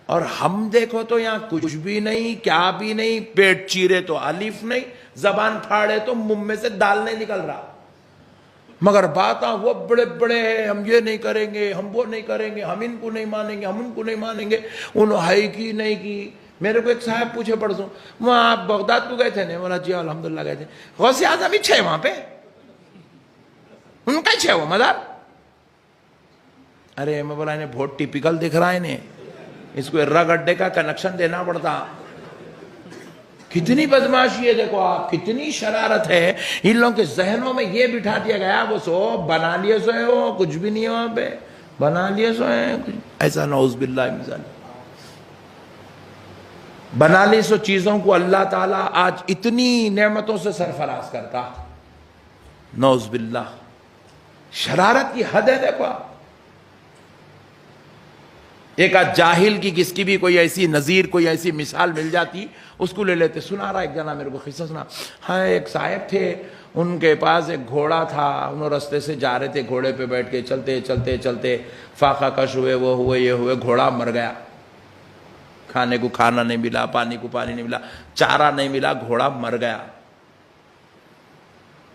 اور ہم دیکھو تو یہاں کچھ بھی نہیں، کیا بھی نہیں، پیٹ چیرے تو الف نہیں، زبان پھاڑے تو منہ میں سے دال نہیں نکل رہا، مگر باتاں وہ بڑے بڑے ہیں، ہم یہ نہیں کریں گے، ہم وہ نہیں کریں گے، ہم ان کو نہیں مانیں گے، ہم ان کو نہیں مانیں گے، انہوں ہائی کی نہیں کی۔ میرے کو ایک صاحب پوچھے پرسوں، وہاں آپ بغداد کو گئے تھے نہیں؟ بولا جی الحمدللہ گئے تھے۔ غوث اعظم ہی چھے وہاں پہ، ان کا چھے وہ مزار۔ ارے میں بولا انہیں بہت ٹیپیکل دکھ رہا ہے، انہیں اس کو ارا گڈے کا کنیکشن دینا پڑتا۔ کتنی بدماشی ہے، دیکھو آپ، کتنی شرارت ہے ان لوگوں کے ذہنوں میں۔ یہ بٹھا دیا گیا وہ سو بنا لیے سو ہے، وہ کچھ بھی نہیں ہے وہاں پہ، بنا لیے سو ہے ایسا، نعوذ باللہ من ذالک۔ بنا لی سو چیزوں کو اللہ تعالیٰ آج اتنی نعمتوں سے سرفراز کرتا، نعوذ باللہ۔ شرارت کی حد ہے، دیکھو آپ۔ ایک آج جاہل کی کس کی بھی کوئی ایسی نظیر، کوئی ایسی مثال مل جاتی، اس کو لے لیتے۔ سنا رہا ایک جنا میرے کو قصہ سنا، ہاں ایک صاحب تھے، ان کے پاس ایک گھوڑا تھا، انہوں رستے سے جا رہے تھے، گھوڑے پہ بیٹھ کے چلتے چلتے چلتے فاقہ کش ہوئے، وہ ہوئے یہ ہوئے، گھوڑا مر گیا۔ کھانے کو کھانا نہیں ملا، پانی کو پانی نہیں ملا، چارہ نہیں ملا، گھوڑا مر گیا۔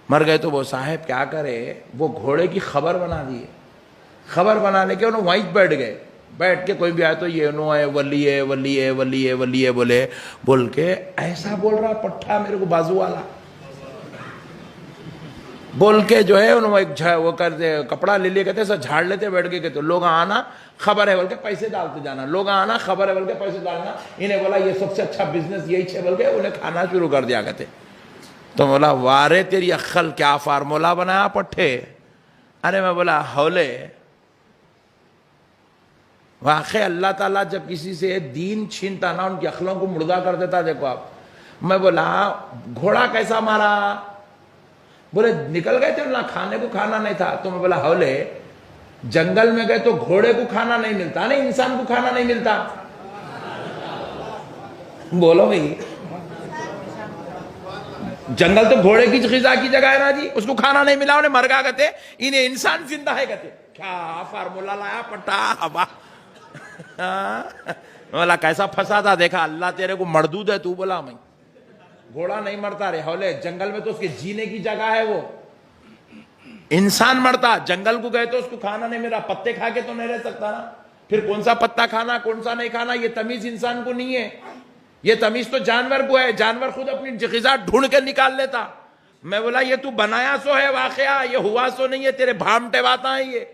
مر گئے تو وہ صاحب کیا کرے، وہ گھوڑے کی خبر بنا دیے۔ خبر بنانے کے انہوں وہیں بیٹھ گئے، بیٹھ کے کوئی بھی آئے تو یہ انہوں ہے ولی ہے ولی ہے ولی ہے ولی ہے بول کے ایسا بول رہا پٹھا میرے کو بازو والا، بول کے جو ہے انہوں ایک وہ کرتے کپڑا لے لیے، کہتے سر جھاڑ لیتے، بیٹھ کے کہتے لوگ آنا خبر ہے بول کے پیسے ڈالتے جانا، لوگ آنا خبر ہے بول کے پیسے ڈالنا۔ انہیں بولا یہ سب سے اچھا بزنس یہی ہے بول کے انہیں کھانا شروع کر دیا کہتے۔ تو بولا وارے تیری عقل کیا فارمولا بنایا پٹھے۔ ارے میں بولا ہولے، واقعی اللہ تعالیٰ جب کسی سے دین چھینتا نا، ان کی عقلوں کو مردہ کر دیتا۔ دیکھو آپ، میں بولا گھوڑا کیسا مارا؟ بولے نکل گئے تھے، نہ کھانے کو کھانا نہیں تھا۔ تو میں بولا ہولے، جنگل میں گئے تو گھوڑے کو کھانا نہیں ملتا، نہیں انسان کو کھانا نہیں ملتا؟ بولو بھئی، جنگل تو گھوڑے کی غذا کی جگہ ہے نا جی، اس کو کھانا نہیں ملا، انہیں مر گیا کہتے، انہیں انسان زندہ ہے کہتے۔ کیا فارمولا لایا پٹا ہوا۔ بولا کیسا پھنسا تھا، دیکھا اللہ تیرے کو مردود ہے تو بولا میں گھوڑا نہیں مرتا رے ہولے، جنگل میں تو اس کے جینے کی جگہ ہے، وہ انسان مرتا، جنگل کو گئے تو اس کو کھانا نہیں ملا، پتے کھا کے تو نہیں رہ سکتا نا، پھر کون سا پتا کھانا کون سا نہیں کھانا یہ تمیز انسان کو نہیں ہے، یہ تمیز تو جانور کو ہے، جانور خود اپنی غذا ڈھونڈ کے نکال لیتا۔ میں بولا یہ تو بنایا سو ہے واقعہ، یہ ہوا سو نہیں ہے، تیرے بھامٹے باتاں ہیں یہ۔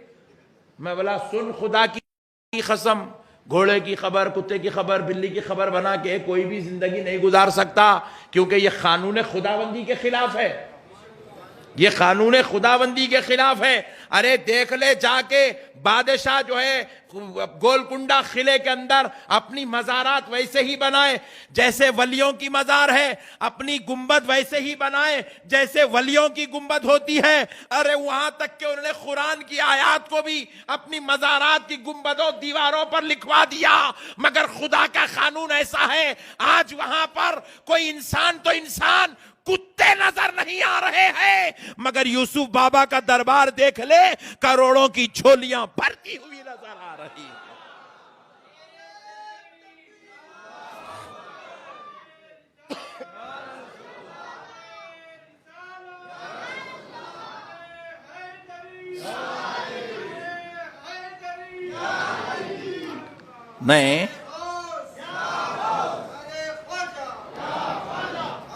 میں بولا سن خدا کی قسم، گھوڑے کی خبر، کتے کی خبر، بلی کی خبر بنا کے کوئی بھی زندگی نہیں گزار سکتا، کیونکہ یہ قانون خداوندی کے خلاف ہے، یہ قانون خداوندی کے خلاف ہے۔ ارے دیکھ لے جا کے بادشاہ جو ہے گولکنڈہ قلعے کے اندر اپنی مزارات ویسے ہی بنائے جیسے ولیوں کی مزار ہے، اپنی گنبد ویسے ہی بنائے جیسے ولیوں کی گنبد ہوتی ہے۔ ارے وہاں تک کہ انہوں نے قرآن کی آیات کو بھی اپنی مزارات کی گنبدوں دیواروں پر لکھوا دیا، مگر خدا کا قانون ایسا ہے آج وہاں پر کوئی انسان تو انسان، کتے نظر نہیں آ رہے ہیں، مگر یوسف بابا کا دربار دیکھ لے، کروڑوں کی جھولیاں بھرتی ہوئی نظر آ رہی ہیں۔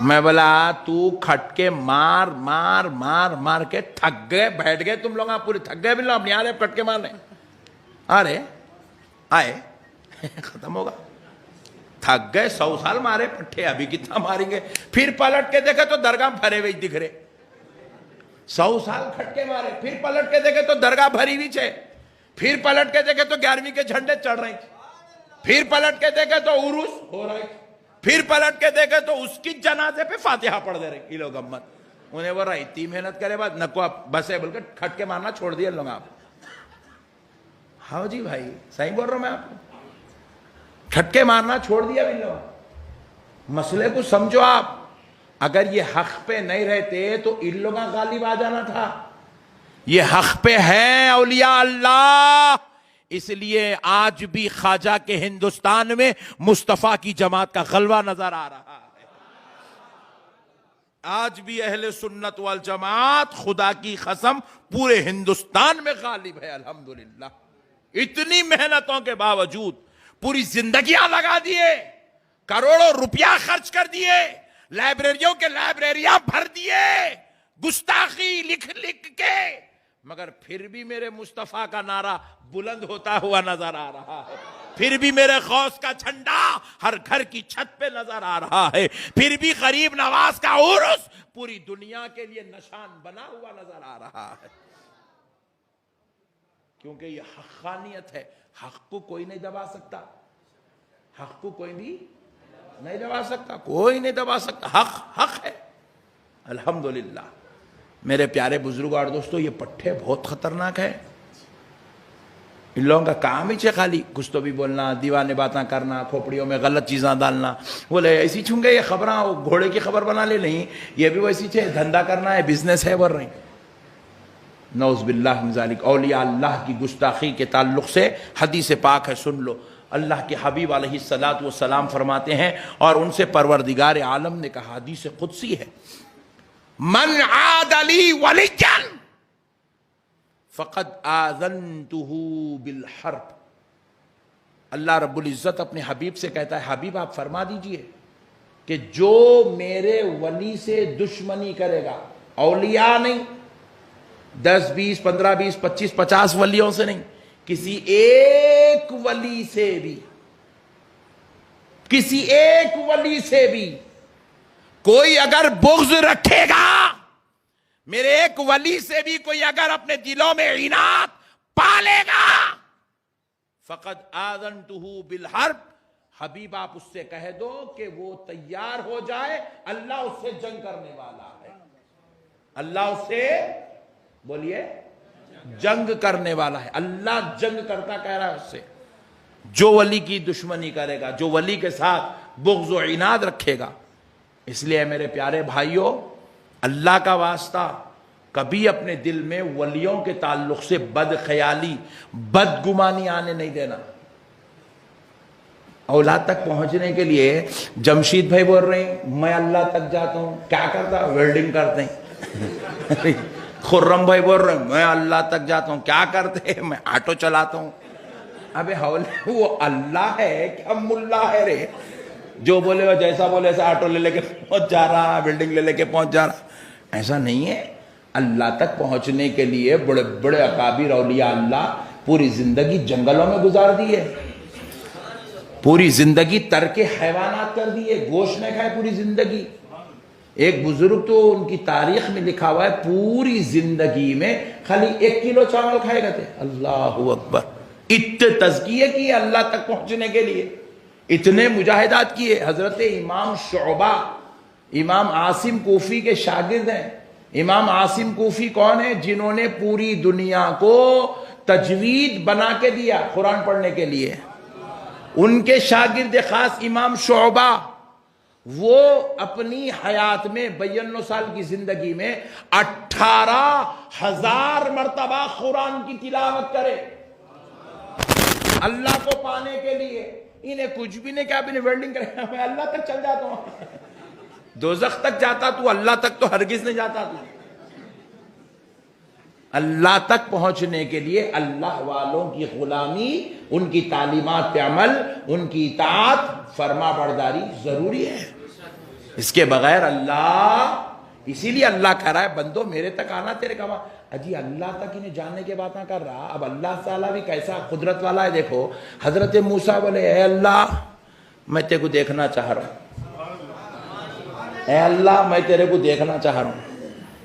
میں بولا تو کھٹ کے مار مار مار مار کے تھک گئے، بیٹھ گئے تم لوگ، آپ پورے تھک گئے، بلو اپنی آ رہے کھٹ کے مارنے، آرے آئے ختم ہوگا، تھک گئے، 100 سال مارے پٹھے، ابھی کتنا ماریں گے؟ پھر پلٹ کے دیکھے تو درگاہ بھرے ہوئے دکھ رہے، 100 سال کھٹ کے مارے، پھر پلٹ کے دیکھے تو درگاہ بھری ہوئی چھے، پھر پلٹ کے دیکھے تو 11ویں کے جھنڈے چڑھ رہے تھے، پھر پلٹ کے دیکھے تو عروس ہو رہے تھے، پھر پلٹ کے دیکھے تو اس کی جنازے پہ فاتحہ پڑھ دے رہے کی لوگ امت۔ انہیں بول رہا اتنی محنت کرے بعد نکو آپ بس ہے بول کے کھٹ کے مارنا چھوڑ دیا لوگ آپ۔ ہاں جی بھائی صحیح بول رہا ہوں میں آپ کو، کھٹ کے مارنا چھوڑ دیا بھی لوگ۔ مسئلے کو سمجھو آپ، اگر یہ حق پہ نہیں رہتے تو ان لوگوں غالب آ جانا تھا۔ یہ حق پہ ہیں اولیاء اللہ، اس لیے آج بھی خواجہ کے ہندوستان میں مصطفیٰ کی جماعت کا غلبہ نظر آ رہا ہے. آج بھی اہل سنت والجماعت خدا کی قسم پورے ہندوستان میں غالب ہے الحمدللہ. اتنی محنتوں کے باوجود پوری زندگیاں لگا دیے, کروڑوں روپیہ خرچ کر دیے, لائبریریوں کے لائبریریاں بھر دیے, گستاخی لکھ لکھ کے, مگر پھر بھی میرے مصطفیٰ کا نعرہ بلند ہوتا ہوا نظر آ رہا ہے. پھر بھی میرے غوث کا جھنڈا ہر گھر کی چھت پہ نظر آ رہا ہے. پھر بھی غریب نواز کا عرس پوری دنیا کے لیے نشان بنا ہوا نظر آ رہا ہے. کیونکہ یہ حقانیت ہے. حق کو کوئی نہیں دبا سکتا, حق کو کوئی بھی نہیں دبا سکتا, کوئی نہیں دبا سکتا. حق حق ہے الحمدللہ. میرے پیارے بزرگوں اور دوستوں, یہ پٹھے بہت خطرناک ہے. ان لوگوں کا کام ہی خالی کچھ تو بھی بولنا, دیوانے باتاں کرنا, کھوپڑیوں میں غلط چیزاں ڈالنا. بولے ایسی چھونگے یہ خبراں گھوڑے کی خبر بنا لے, نہیں یہ بھی ویسی چھے, دھندا کرنا ہے, بزنس ہے, بول رہے ہیں. نعوذ باللہ من ذالک. اولیاء اللہ کی گستاخی کے تعلق سے حدیث پاک ہے, سن لو. اللہ کے حبیب علیہ الصلاۃ والسلام فرماتے ہیں, اور ان سے پروردگار عالم نے کہا, حدیث قدسی ہے, من عاد لی ولیا فقد آذنتہ بالحرب. اللہ رب العزت اپنے حبیب سے کہتا ہے, حبیب آپ فرما دیجئے کہ جو میرے ولی سے دشمنی کرے گا, اولیاء نہیں, 10 20 15 20 25 50 ولیوں سے نہیں, کسی ایک ولی سے بھی, کسی ایک ولی سے بھی کوئی اگر بغض رکھے گا, میرے ایک ولی سے بھی کوئی اگر اپنے دلوں میں عناد پالے گا, فقد آذنتہ بالحرب, حبیب آپ اس سے کہہ دو کہ وہ تیار ہو جائے, اللہ اس سے جنگ کرنے والا ہے. اللہ اس سے, بولیے, جنگ کرنے والا ہے. اللہ جنگ کرتا کہہ رہا ہے اس سے. جو ولی کی دشمنی کرے گا, جو ولی کے ساتھ بغض و عناد رکھے گا. اس لیے میرے پیارے بھائیوں, اللہ کا واسطہ کبھی اپنے دل میں ولیوں کے تعلق سے بد خیالی, بد گمانی آنے نہیں دینا. اولاد تک پہنچنے کے لیے جمشید بھائی بول رہے ہیں میں اللہ تک جاتا ہوں, کیا کرتا, ویلڈنگ کرتے ہیں. خرم بھائی بول رہے ہیں میں اللہ تک جاتا ہوں, کیا کرتے ہیں, میں آٹو چلاتا ہوں. ابے حولے وہ اللہ ہے کہ ملا ہے رے, جو بولے وہ جیسا بولے ایسا آٹو لے کے پہنچ جا رہا, بلڈنگ لے کے پہنچ جا رہا. ایسا نہیں ہے. اللہ تک پہنچنے کے لیے بڑے بڑے اکابر اولیاء اللہ پوری زندگی جنگلوں میں گزار دیے, پوری زندگی ترک حیوانات کر دیے, گوشت نہیں کھائے پوری زندگی. ایک بزرگ تو ان کی تاریخ میں لکھا ہوا ہے پوری زندگی میں خالی 1 کلو چاول کھائے گئے تھے. اللہ اکبر. اتنے تزکیے کیے اللہ تک پہنچنے کے لیے, اتنے مجاہدات کیے. حضرت امام شعبہ, امام عاصم کوفی کے شاگرد ہیں. امام عاصم کوفی کون ہیں؟ جنہوں نے پوری دنیا کو تجوید بنا کے دیا قرآن پڑھنے کے لیے. ان کے شاگرد خاص امام شعبہ, وہ اپنی حیات میں 92 سال کی زندگی میں 18,000 مرتبہ قرآن کی تلاوت کرے اللہ کو پانے کے لیے. انہیں کچھ بھی نہیں کہا, بھی نہیں ویلڈنگ کرے, میں اللہ تک چل جاتا ہوں. دوزخ تک جاتا تو, اللہ تک تو ہرگز نہیں جاتا تو. اللہ تک پہنچنے کے لیے اللہ والوں کی غلامی, ان کی تعلیمات پہ عمل, ان کی اطاعت, فرما برداری ضروری ہے. اس کے بغیر اللہ, اسی لیے اللہ کہہ رہا ہے بندو میرے تک آنا تیرے کما. اجی اللہ تک انہیں جاننے کے باتیں کر رہا. اب اللہ تعالیٰ بھی کیسا قدرت والا ہے. دیکھو حضرت موسیٰ بولے اے اللہ میں تیرے کو دیکھنا چاہ رہا ہوں, اے اللہ میں تیرے کو دیکھنا چاہ رہا ہوں,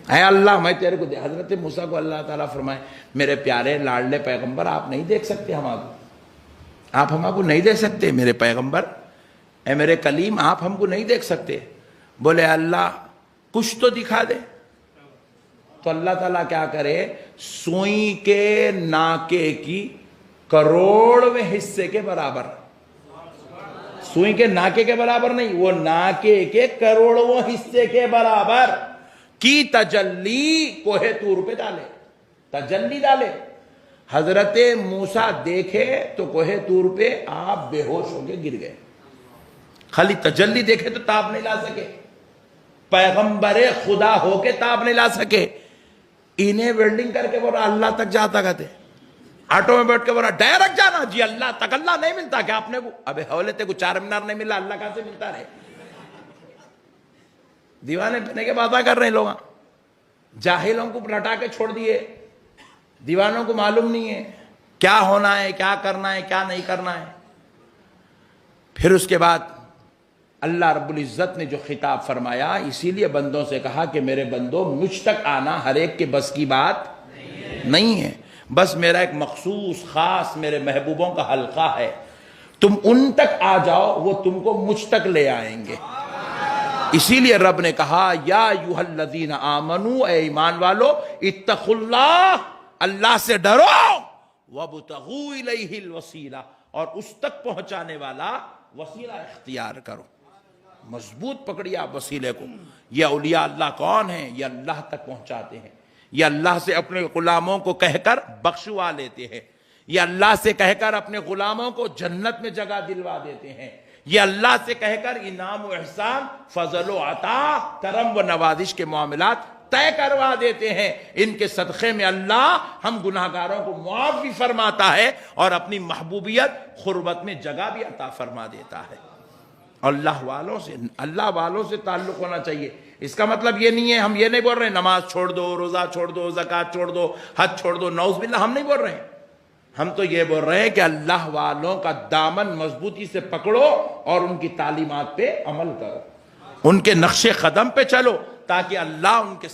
اے اللہ میں تیرے کو حضرت موسیٰ کو اللہ تعالیٰ فرمائے میرے پیارے لاڈلے پیغمبر آپ نہیں دیکھ سکتے ہم کو, آپ ہم کو نہیں دیکھ سکتے میرے پیغمبر, اے میرے کلیم آپ ہم کو نہیں دیکھ سکتے. بولے اللہ کچھ تو دکھا دے. تو اللہ تعالیٰ کیا کرے, سوئی کے ناکے کی کروڑویں حصے کے برابر, سوئی کے ناکے کے برابر نہیں, وہ ناکے کے کروڑوں حصے کے برابر کی تجلی کوہ طور پہ ڈالے, تجلی ڈالے. حضرت موسیٰ دیکھے تو کوہ طور پہ آپ بے ہوش ہو کے گر گئے. خالی تجلی دیکھے تو تاب نہیں لا سکے. پیغمبر خدا ہو کے تاب نہیں لا سکے. انہیں ویلڈنگ کر کے بولا اللہ تک جاتا کہتے. آٹو میں بیٹھ کے بولا ڈائریکٹ جانا. جی اللہ تک. اللہ نہیں ملتا کیا آپ نے کو؟ ابے حولے تے کو چار مینار نہیں ملا, اللہ کہاں سے ملتا رہے؟ دیوانے بنے کے باتیں کر رہے ہیں لوگ. جاہلوں کو لٹا کے چھوڑ دیے. دیوانوں کو معلوم نہیں ہے کیا ہونا ہے, کیا کرنا ہے, کیا نہیں کرنا ہے. پھر اس کے بعد اللہ رب العزت نے جو خطاب فرمایا, اسی لیے بندوں سے کہا کہ میرے بندوں مجھ تک آنا ہر ایک کے بس کی بات نہیں ہے. بس میرا ایک مخصوص خاص میرے محبوبوں کا حلقہ ہے. تم ان تک آ جاؤ, وہ تم کو مجھ تک لے آئیں گے. اسی لیے رب نے کہا یا ایھا الذین آمنو, اے ایمان والو, اتقوا اللہ, اللہ سے ڈرو, وابتغوا الیہ الوسیلہ, اور اس تک پہنچانے والا وسیلہ اختیار کرو. مضبوط پکڑیے آپ وسیلے کو. یہ اولیاء اللہ کون ہیں؟ یہ اللہ تک پہنچاتے ہیں. یہ اللہ سے اپنے غلاموں کو کہہ کر بخشوا لیتے ہیں. یہ اللہ سے کہہ کر اپنے غلاموں کو جنت میں جگہ دلوا دیتے ہیں. یہ اللہ سے کہہ کر انعام و احسان, فضل و عطا, کرم و نوازش کے معاملات طے کروا دیتے ہیں. ان کے صدقے میں اللہ ہم گناہگاروں کو معاف بھی فرماتا ہے اور اپنی محبوبیت قربت میں جگہ بھی عطا فرما دیتا ہے. اللہ والوں سے تعلق ہونا چاہیے. اس کا مطلب یہ نہیں ہے, ہم یہ نہیں بول رہے ہیں نماز چھوڑ دو, روزہ چھوڑ دو, زکوٰۃ چھوڑ دو, حج چھوڑ دو, نعوذ باللہ, ہم نہیں بول رہے ہیں. ہم تو یہ بول رہے ہیں کہ اللہ والوں کا دامن مضبوطی سے پکڑو اور ان کی تعلیمات پہ عمل کرو, ان کے نقش قدم پہ چلو, تاکہ اللہ ان کے